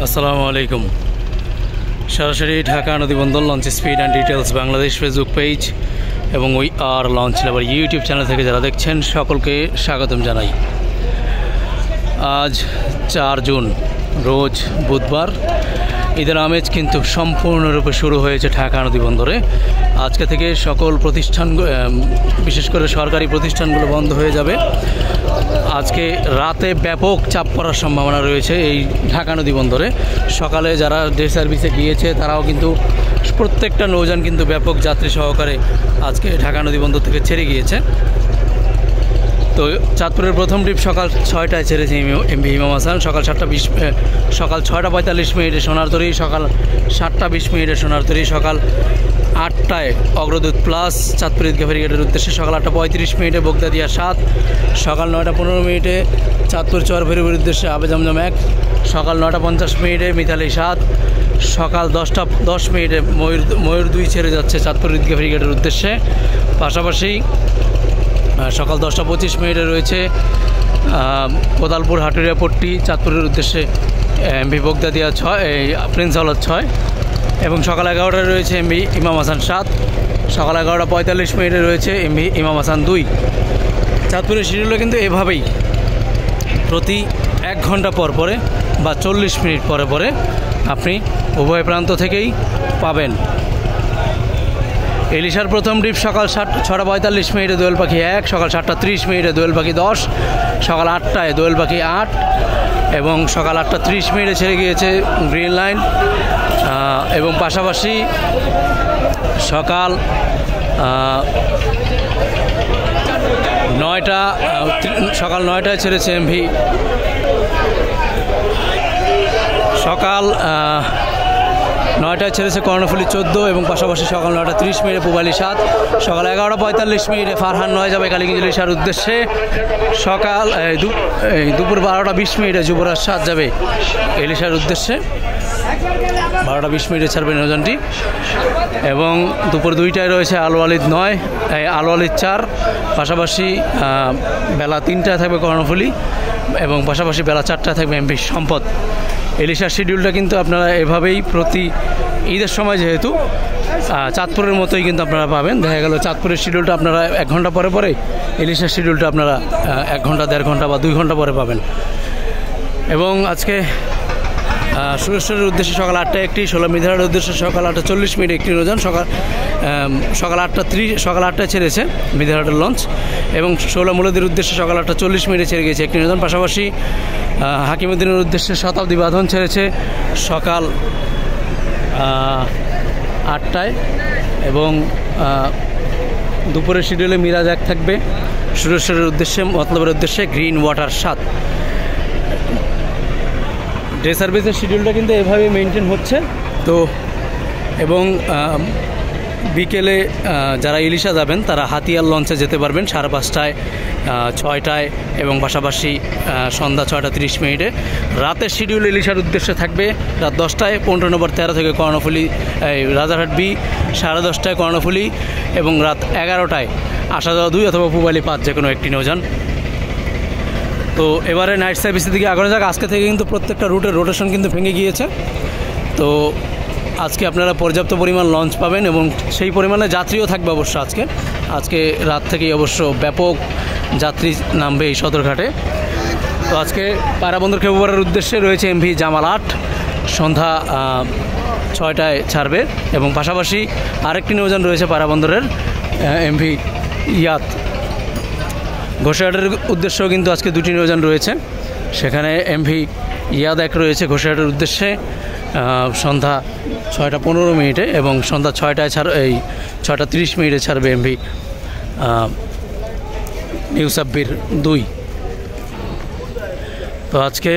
আসসালামু আলাইকুম। সরাসরি ঢাকা নদীবন্দর launch speed and details Bangladesh Facebook page এবং ওই আর লঞ্চ লাভার ইউটিউব চ্যানেল থেকে যারা দেখছেন সকলকে স্বাগতম জানাই। আজ 4 জুন রোজ বুধবার। ঈদের আমেজ কিন্তু সম্পূর্ণরূপে শুরু হয়েছে ঢাকা নদীবন্দরে। আজকে থেকে সকল প্রতিষ্ঠান, বিশেষ করে সরকারি প্রতিষ্ঠানগুলো বন্ধ হয়ে যাবে। আজকে রাতে ব্যাপক চাপ পড়ার সম্ভাবনা রয়েছে এই ঢাকা নদীবন্দরে। সকালে যারা ডে সার্ভিসে গিয়েছে তারাও কিন্তু প্রত্যেকটা নৌযান কিন্তু ব্যাপক যাত্রী সহকারে আজকে ঢাকা নদীবন্দর থেকে ছেড়ে গিয়েছে। তো চাঁদপুরের প্রথম ট্রিপ সকাল 6টায় ছেড়েছে এমভি ইমাম হাসান, সকাল 6টা 45 মিনিটে সোনারতরী, সকাল 7টা 20 মিনিটে সোনারতরী, সকাল 8টায় অগ্রদূত প্লাস চাঁদপুর ঈদগাহ ফেরিঘাটের উদ্দেশ্যে, সকাল 8টা 35 মিনিটে বগদাদিয়া 7, সকাল 9টা 15 মিনিটে চাঁদপুর চর ফেরিঘাটের উদ্দেশ্যে আবে জমজম 1, সকাল 9টা 50 মিনিটে মিতালি 7, সকাল 10টা 10 মিনিটে ময়ূর 2 ছেড়ে যাচ্ছে চাঁদপুর ঈদগাহ ফেরিঘাটের উদ্দেশ্যে। পাশাপাশি সকাল 10টা 25 মিনিটে রয়েছে কোদালপুর হাটুরিয়া পট্টি চাঁদপুরের উদ্দেশ্যে এমভি বগদাদিয়া 6, প্রিন্স হলত 6, এবং সকাল 11টায় রয়েছে এমভি ইমাম হাসান 7, সকাল 11টা 45 মিনিটে রয়েছে এমভি ইমাম হাসান 2। চাঁদপুরের শিডিউলটা কিন্তু এভাবেই প্রতি 1 ঘন্টা পর পরে বা 40 মিনিট পরে পরে আপনি উভয় প্রান্ত থেকেই পাবেন। ইলিশার প্রথম ট্রিপ সকাল 6টা 45 মিনিটে দোয়েল পাখি 1, সকাল 7টা 30 মিনিটে দোয়েল পাখি 10, সকাল 8টায় দোয়েল পাখি 8, এবং সকাল 8টা 30 মিনিটে ছেড়ে গিয়েছে গ্রিন লাইন। এবং পাশাপাশি সকাল 9টায় ছেড়েছে এমভি, সকাল 9টায় ছেড়েছে কর্ণফুলি 14, এবং পাশাপাশি সকাল 9টা 30 মিনিটে পুবালি 7, সকাল 11টা 45 মিনিটে ফারহান 9 যাবে কালীগঞ্জ ইলিশার উদ্দেশ্যে, সকাল দুপুর 12টা 20 মিনিটে যুবরাজ 7 যাবে ইলিশার উদ্দেশ্যে, 12টা 20 মিনিটে ছাড়বে নৌযানটি। এবং দুপুর 2টায় রয়েছে আলওয়ালিদ 9, আলওয়ালিদ 4, পাশাপাশি বেলা 3টায় থাকবে কর্ণফুলি, এবং পাশাপাশি বেলা 4টায় থাকবে এমভি সম্পদ। ইলিশার শিডিউলটা কিন্তু আপনারা এভাবেই প্রতি ঈদের সময় যেহেতু চাঁদপুরের মতোই কিন্তু আপনারা পাবেন। দেখা গেল চাঁদপুরের শিডিউলটা আপনারা 1 ঘন্টা পরে পরে, ইলিশার শিডিউলটা আপনারা 1 ঘন্টা 1.5 ঘন্টা বা 2 ঘন্টা পরে পাবেন। এবং আজকে সুরেশ্বরের উদ্দেশ্যে সকাল 8টায় একটি, 16 মিধারের উদ্দেশ্যে সকাল 8টা 40 মিনিট একটি নৌযান, সকাল 8টায় ছেড়েছে মিধারহাটের লঞ্চ, এবং 16 মুলদির উদ্দেশ্যে সকাল 8টা 40 মিনিটে ছেড়ে গিয়েছে একটি নৌযান। পাশাপাশি হাকিমুদ্দিনের উদ্দেশ্যে শতাব্দী বাঁধন ছেড়েছে সকাল 8টায়, এবং দুপুরের শিডিউলে মিরাজ 1 থাকবে সুরেশ্বরের উদ্দেশ্যে, মতলবের উদ্দেশ্যে গ্রিন ওয়াটার 7। ডে সার্ভিসের শিডিউলটা কিন্তু এভাবেই মেনটেন হচ্ছে। তো এবং বিকেলে যারা ইলিশা যাবেন তারা হাতিয়ার লঞ্চে যেতে পারবেন 5:30টায়, 6টায়, এবং পাশাপাশি সন্ধ্যা 6টা 30 মিনিটে। রাতের শিডিউল ইলিশার উদ্দেশ্যে থাকবে রাত 10টায় 15 নম্বর 13 থেকে কর্ণফুলি রাজারহাট বি, 10:30টায় কর্ণফুলি, এবং রাত 11টায় আসা যাওয়া 2 অথবা পুবালি 5 যে কোনো একটি নৌযান। তো এবারে নাইট সার্ভিসের দিকে আগানো যাক। আজকে থেকে কিন্তু প্রত্যেকটা রুটের রোটেশন কিন্তু ভেঙে গিয়েছে। তো আজকে আপনারা পর্যাপ্ত পরিমাণ লঞ্চ পাবেন, এবং সেই পরিমাণে যাত্রীও থাকবে অবশ্য। আজকে রাত থেকেই অবশ্য ব্যাপক যাত্রী নামবে এই সদরঘাটে। তো আজকে পায়রাবন্দর খেপুপাড়ার উদ্দেশ্যে রয়েছে এমভি জামাল 8, সন্ধ্যা 6টায় ছাড়বে, এবং পাশাপাশি আরেকটি নৌযান রয়েছে পায়রাবন্দরের এমভি ইয়াত। ঘোষাহাটের উদ্দেশ্যেও কিন্তু আজকে 2টি নৌযান রয়েছে, সেখানে এমভি ইয়াদ 1 রয়েছে ঘোষাহাটের উদ্দেশ্যে সন্ধ্যা 6টা 15 মিনিটে, এবং সন্ধ্যা 6টায় 6টা 30 মিনিটে ছাড়বে এমভি নিউ সাব্বির 2। তো আজকে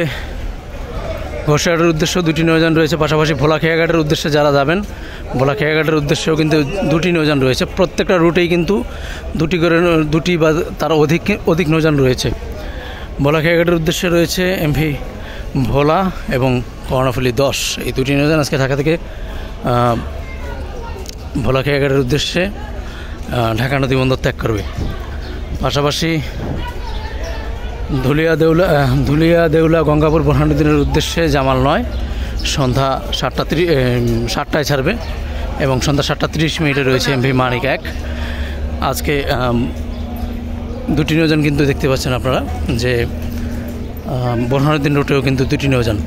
ঘোষাহাটের উদ্দেশ্যেও 2টি নৌযান রয়েছে, পাশাপাশি ভোলাখেয়াঘাটের উদ্দেশ্যে যারা যাবেন ভোলাখেয়াঘাটের উদ্দেশ্যেও কিন্তু 2টি নৌযান রয়েছে। প্রত্যেকটা রুটেই কিন্তু 2টি বা তার অধিক নৌযান রয়েছে। ভোলাখেয়াঘাটের উদ্দেশ্যে রয়েছে এমভি ভোলা এবং কর্ণফুলি 10, এই 2টি নৌযান আজকে ঢাকা থেকে ভোলাখেয়াঘাটের উদ্দেশ্যে ঢাকা নদীবন্দর ত্যাগ করবে। পাশাপাশি ধুলিয়া দেউলা গঙ্গাপুর বোরহানুদ্দিনের উদ্দেশ্যে জামাল 9 সন্ধ্যা 7টায় ছাড়বে এবং সন্ধ্যা 7:30 রয়েছে এমভি মানিক 1। আজকে দুটি নৌযান কিন্তু দেখতে পাচ্ছেন আপনারা যে বোরহানুদ্দিন রুটেও কিন্তু দুটি নৌযান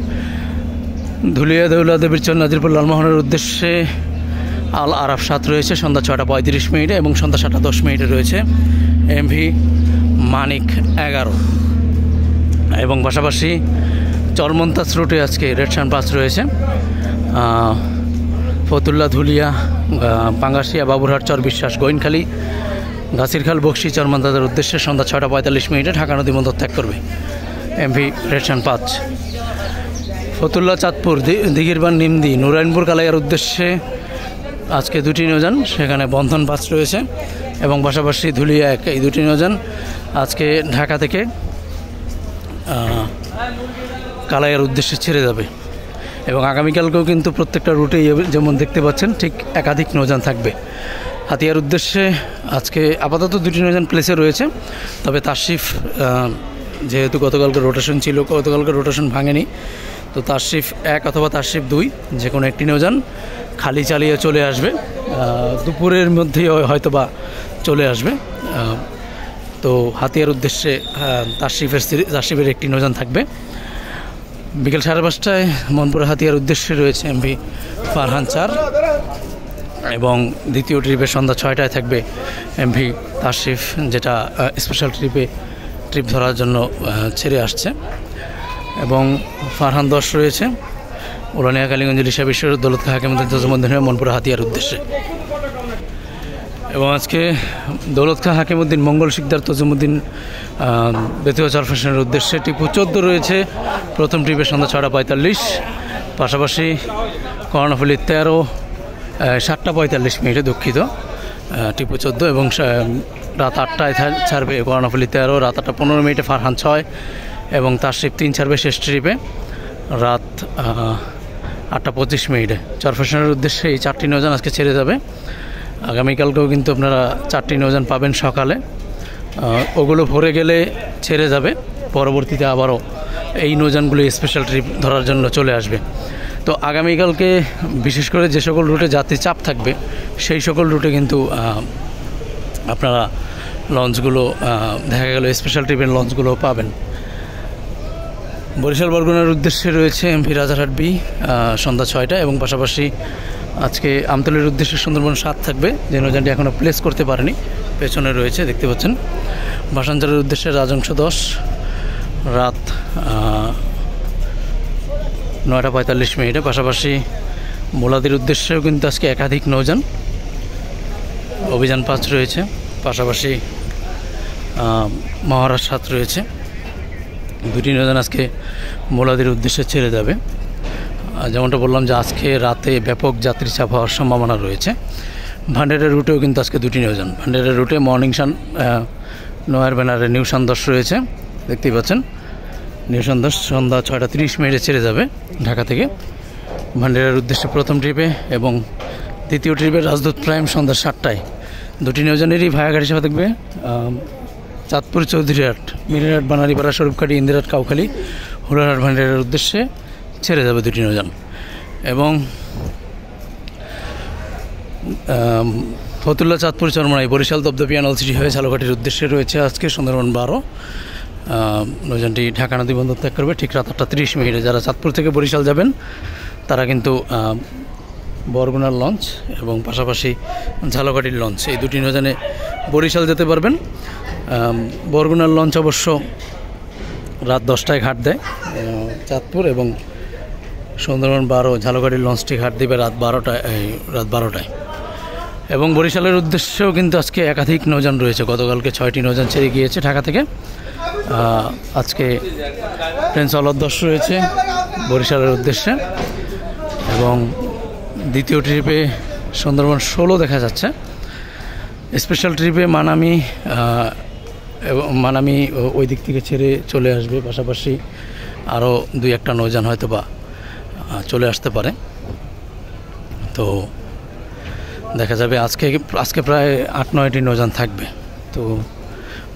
ধুলিয়া দেউলা দেবীর চর নাজিরপুর লালমোহনের উদ্দেশ্যে আল আরাফ 7 রয়েছে সন্ধ্যা 6:35 এবং সন্ধ্যা 7:10 রয়েছে এমভি মানিক 11 এবং পাশাপাশি চরমন্তাজ রুটে আজকে রেড সান 5 রয়েছে ফতুল্লা ধুলিয়া পাঙ্গাসিয়া বাবুরহাট চর বিশ্বাস গোয়েনখালী গাছিরখাল বক্সি চরমন্তাজের উদ্দেশ্যে সন্ধ্যা 6:45 ঢাকা নদী বন্দর ত্যাগ করবে এমভি রেড সান 5। ফতুল্লা চাঁদপুর দিঘিরবান নিমদি নুরাইনপুর কালাইয়ার উদ্দেশ্যে আজকে দুটি নৌযান, সেখানে বন্ধন 5 রয়েছে এবং পাশাপাশি ধুলিয়া 1। এই দুটি নৌযান আজকে ঢাকা থেকে কালাইয়ার উদ্দেশ্যে ছেড়ে যাবে এবং আগামীকালকেও কিন্তু প্রত্যেকটা রুটেই যেমন দেখতে পাচ্ছেন ঠিক একাধিক নৌযান থাকবে। হাতিয়ার উদ্দেশ্যে আজকে আপাতত দুটি নৌযান প্লেসে রয়েছে, তবে তাশরিফ যেহেতু গতকালকে রোটেশন ছিল, গতকালকে রোটেশন ভাঙেনি, তো তাশরিফ 1 অথবা তাশরিফ 2 যে কোনো একটি নৌযান খালি চালিয়ে চলে আসবে, দুপুরের মধ্যেই হয়তোবা চলে আসবে। তো হাতিয়ার উদ্দেশ্যে তাশরিফের একটি নৌযান থাকবে। বিকেল 5:30 মনপুরা হাতিয়ার উদ্দেশ্যে রয়েছে এমভি ফারহান 4 এবং দ্বিতীয় ট্রিপে সন্ধ্যা 6টায় থাকবে এমভি তাশরিফ, যেটা স্পেশাল ট্রিপ ধরার জন্য ছেড়ে আসছে এবং ফারহান 10 রয়েছে উলানিয়া কালীগঞ্জ লিশা বিশ্ব দৌলত খা হাকিমুদ্দিন তজুমুদ্দিন হয়ে মনপুরা হাতিয়ার উদ্দেশ্যে। এবং আজকে দৌলত খা হাকিমুদ্দিন মঙ্গল শিকদার তজুমুদ্দিন বেতুয়া চরফেশনের উদ্দেশ্যে টিপু 14 রয়েছে প্রথম ট্রিপে সন্ধ্যা 6:45, পাশাপাশি কর্ণফুলি 13 7:45 দুঃখিত টিপু 14 এবং রাত 8টায় ছাড়বে কর্ণফুলি 13, রাত 8:15 ফারহান 6 এবং তাশরিফ 3 ছাড়বে শেষ ট্রিপে রাত 8:25। চরফেশনের উদ্দেশ্যে এই 4টি নৌযান আজকে ছেড়ে যাবে। আগামীকালকেও কিন্তু আপনারা 4টি নৌযান পাবেন সকালে, ওগুলো ভরে গেলে ছেড়ে যাবে, পরবর্তীতে আবারও এই নৌযানগুলো স্পেশাল ট্রিপ ধরার জন্য চলে আসবে। তো আগামীকালকে বিশেষ করে যে সকল রুটে যাত্রী চাপ থাকবে সেই সকল রুটে কিন্তু আপনারা লঞ্চগুলো দেখা গেল স্পেশাল ট্রিপের লঞ্চগুলো পাবেন। বরিশাল বরগুনার উদ্দেশ্যে রয়েছে এমভি রাজারহাট বি সন্ধ্যা 6টায় এবং পাশাপাশি আজকে আমতলের উদ্দেশ্যে সুন্দরবন 7 থাকবে, যে নৌযানটি এখনও প্লেস করতে পারেনি, পেছনে রয়েছে দেখতে পাচ্ছেন। ভাসানচরের উদ্দেশ্যে রাজংশ 10 রাত 9:45, পাশাপাশি মোলাদির উদ্দেশ্যেও কিন্তু আজকে একাধিক নৌযান অভিযান 5 রয়েছে, পাশাপাশি মহারাজ 7 রয়েছে। দুটি নৌযান আজকে মোলাদির উদ্দেশ্যে ছেড়ে যাবে। যেমনটা বললাম যে আজকে রাতে ব্যাপক যাত্রী চাপ হওয়ার সম্ভাবনা রয়েছে। ভান্ডারের রুটেও কিন্তু আজকে দুটি নৌযান, ভান্ডারের রুটে মর্নিং সান নয়ার ব্যানারে নিউ সন্দেশ রয়েছে দেখতেই পাচ্ছেন। নিউ সন্দেশ সন্ধ্যা 6:30 ছেড়ে যাবে ঢাকা থেকে ভান্ডারের উদ্দেশ্যে প্রথম ট্রিপে এবং দ্বিতীয় ট্রিপে রাজদূত প্রাইম সন্ধ্যা 7টায়। দুটি নৌযানেরই ভায়াঘাট হিসেবে থাকবে চাঁদপুর চৌধুরীহাট, মিরিহাট, বানারীপাড়া, স্বরূপকাঠি, ইন্দিরাট, কাউখালী, হুলারহাট ভান্ডারের উদ্দেশ্যে ছেড়ে যাবে দুটি নৌযান। এবং ফতুল্লা চাঁদপুর চরমনাই বরিশাল দপদপিয়া নলছিটি হয়ে ঝালকাঠির উদ্দেশ্যে রয়েছে আজকে সুন্দরবন 12। নৌযানটি ঢাকা নদী বন্দর ত্যাগ করবে ঠিক রাত 8:30। যারা চাঁদপুর থেকে বরিশাল যাবেন তারা কিন্তু বরগুনার লঞ্চ এবং পাশাপাশি ঝালকাঠির লঞ্চ, এই দুটি নৌযানে বরিশাল যেতে পারবেন। বরগুনার লঞ্চ অবশ্য রাত 10টায় ঘাট দেয় চাঁদপুর, এবং সুন্দরবন 12 ঝালকাঠির লঞ্চটি ঘাট দেবে রাত 12টায়। এবং বরিশালের উদ্দেশ্যেও কিন্তু আজকে একাধিক নৌযান রয়েছে, গতকালকে 6টি নৌযান ছেড়ে গিয়েছে ঢাকা থেকে। আজকে প্রিন্স অলর 10 রয়েছে বরিশালের উদ্দেশ্যে এবং দ্বিতীয় ট্রিপে সুন্দরবন 16 দেখা যাচ্ছে। স্পেশাল ট্রিপে মানামি ওই দিক থেকে ছেড়ে চলে আসবে, পাশাপাশি আরও 2-1টা নৌযান হয়তো বা চলে আসতে পারে। তো দেখা যাবে আজকে প্রায় 8-9টি নৌযান থাকবে। তো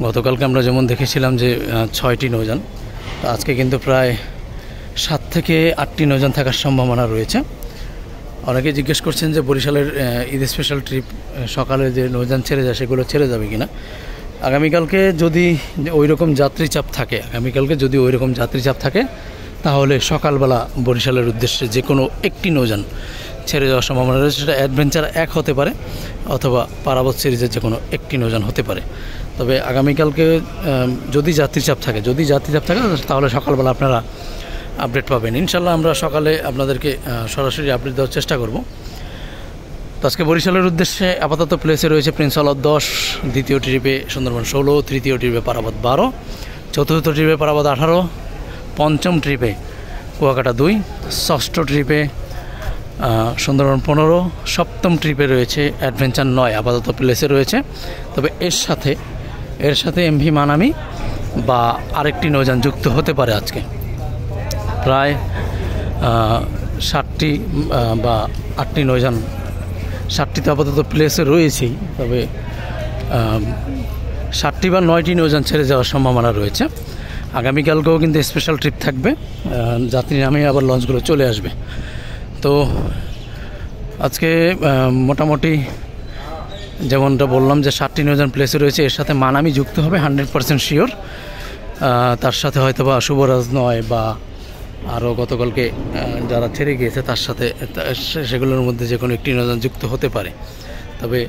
গতকালকে আমরা যেমন দেখেছিলাম যে 6টি নৌযান, আজকে কিন্তু প্রায় 7 থেকে 8টি নৌযান থাকার সম্ভাবনা রয়েছে। অনেকে জিজ্ঞেস করছেন যে বরিশালের ঈদ স্পেশাল ট্রিপ সকালে যে নৌযান ছেড়ে যায় সেগুলো ছেড়ে যাবে কিনা। আগামীকালকে যদি ওই রকম যাত্রী চাপ থাকে তাহলে সকালবেলা বরিশালের উদ্দেশ্যে যে কোনো একটি নৌযান ছেড়ে যাওয়ার সম্ভাবনা রয়েছে। সেটা অ্যাডভেঞ্চার 1 হতে পারে অথবা পারাবত সিরিজের যে কোনো একটি নৌযান হতে পারে। তবে আগামীকালকে যদি যাত্রী চাপ থাকে তাহলে সকালবেলা আপনারা আপডেট পাবেন। ইনশাল্লাহ আমরা সকালে আপনাদেরকে সরাসরি আপডেট দেওয়ার চেষ্টা করব। তো আজকে বরিশালের উদ্দেশ্যে আপাতত প্লেসে রয়েছে প্রিন্স আওলাদ 10, দ্বিতীয় ট্রিপে সুন্দরবন 16, তৃতীয় ট্রিপে পারাবত 12, চতুর্থ ট্রিপে পারাবত 18, পঞ্চম ট্রিপে কুয়াকাটা 2, ষষ্ঠ ট্রিপে সুন্দরবন 15, সপ্তম ট্রিপে রয়েছে অ্যাডভেঞ্চার 9 আপাতত প্লেসে রয়েছে। তবে এর সাথে এমভি মানামি বা আরেকটি নৌযান যুক্ত হতে পারে। আজকে প্রায় 7টি বা 8টি নৌযান, 7টি তো আপাতত প্লেসে রয়েছেই, তবে 7টি বা 9টি নৌযান ছেড়ে যাওয়ার সম্ভাবনা রয়েছে। আগামীকালকেও কিন্তু স্পেশাল ট্রিপ থাকবে, যাত্রী নামে আবার লঞ্চগুলো চলে আসবে। তো আজকে মোটামুটি যেমনটা বললাম যে 7টি নৌযান প্লেসে রয়েছে, এর সাথে মানামি যুক্ত হবে 100% শিওর। তার সাথে হয়তো বা শুভরাজ 9 বা আরও গতকালকে যারা ছেড়ে গিয়েছে তার সাথে সেগুলোর মধ্যে যে কোনো একটি নৌযান যুক্ত হতে পারে। তবে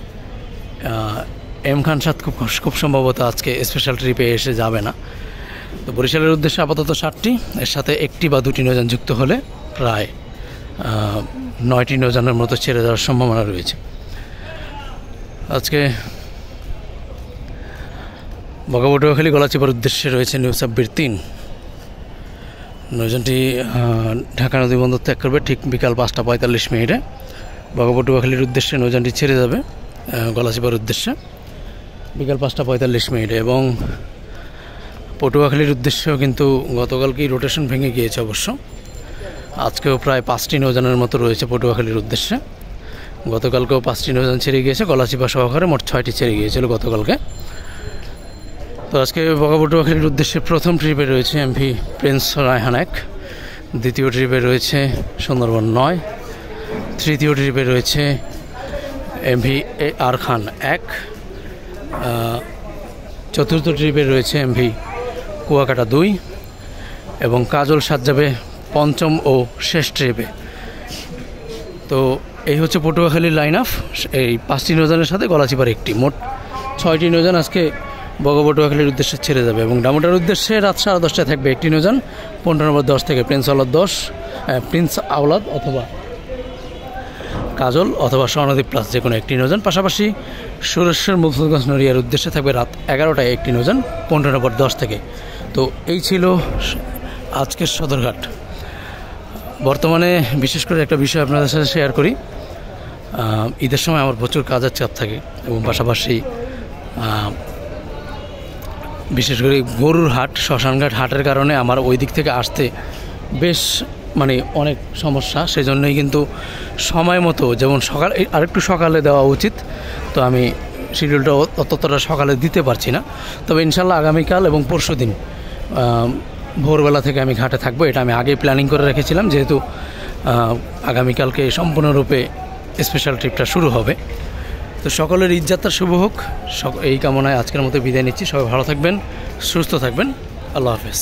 এম খান 7 খুব সম্ভবত আজকে স্পেশাল ট্রিপে এসে যাবে না। তো বরিশালের উদ্দেশ্যে আপাতত 7টি, এর সাথে 1টি বা 2টি নৌযান যুক্ত হলে প্রায় 9টি নৌযানের মতো ছেড়ে যাওয়ার সম্ভাবনা রয়েছে। আজকে বগাবটুয়াখালী গলাচিপার উদ্দেশ্যে রয়েছে নিউ সাব্বির 3 নৌযানটি ঢাকা নদী বন্দর ত্যাগ করবে ঠিক বিকাল 5:45 বগাবটুয়াখালীর উদ্দেশ্যে নৌযানটি ছেড়ে যাবে গলাচিপার উদ্দেশ্যে বিকাল 5:45 এবং পটুয়াখালীর উদ্দেশ্যেও কিন্তু গতকালকেই রোটেশন ভেঙে গিয়েছে। অবশ্য আজকেও প্রায় 5টি নৌযানের মতো রয়েছে পটুয়াখালীর উদ্দেশ্যে। গতকালকেও 5টি নৌযান ছেড়ে গিয়েছে, গলাচিপা সহকারে মোট 6টি ছেড়ে গিয়েছিল গতকালকে। তো আজকে বগাবটুয়াখালীর উদ্দেশ্যে প্রথম ট্রিপে রয়েছে এমভি প্রিন্স রায়হান 1, দ্বিতীয় ট্রিপে রয়েছে সুন্দরবন 9, তৃতীয় ট্রিপে রয়েছে এমভি আর খান 1, চতুর্থ ট্রিপে রয়েছে এমভি কুয়াকাটা 2 এবং কাজল সাত যাবে পঞ্চম ও শেষ ট্রিপে। তো এই হচ্ছে পটুয়াখালীর লাইন আপ। এই 5টি নৌযানের সাথে গলাচিপার 1টি, মোট 6টি নৌযান আজকে বগাবটুয়াখালীর উদ্দেশ্যে ছেড়ে যাবে এবং ডামুটার উদ্দেশ্যে রাত 10:30টায় থাকবে 1টি নৌযান 15 নম্বর 10 থেকে প্রিন্স আওলাদ অথবা কাজল অথবা স্বর্ণদ্বীপ প্লাস যে কোনো একটি নৌযান। পাশাপাশি সুরেশ্বর মুফুজগঞ্জ নড়িয়ার উদ্দেশ্যে থাকবে রাত 11টায় 1টি নৌযান 15 নম্বর 10 থেকে। তো এই ছিল আজকের সদরঘাট। বর্তমানে বিশেষ করে একটা বিষয় আপনাদের সাথে শেয়ার করি। ঈদের সময় আমার প্রচুর কাজের চাপ থাকে এবং পাশাপাশি বিশেষ করে গরুর হাট, শ্মশানঘাট হাটের কারণে আমার ওই দিক থেকে আসতে বেশ অনেক সমস্যা। সেজন্যই কিন্তু সময় মতো, যেমন আরেকটু সকালে দেওয়া উচিত, তো আমি শিডিউলটা ততটা সকালে দিতে পারছি না। তবে ইনশাল্লাহ আগামীকাল এবং পরশুদিন ভোরবেলা থেকে আমি ঘাটে থাকবো। এটা আমি আগেই প্ল্যানিং করে রেখেছিলাম, যেহেতু আগামীকালকে সম্পূর্ণরূপে স্পেশাল ট্রিপটা শুরু হবে। তো সকলের ঈদযাত্রা শুভ হোক, এই কামনায় আজকের মতো বিদায় নিচ্ছি। সবাই ভালো থাকবেন, সুস্থ থাকবেন। আল্লাহ হাফেজ।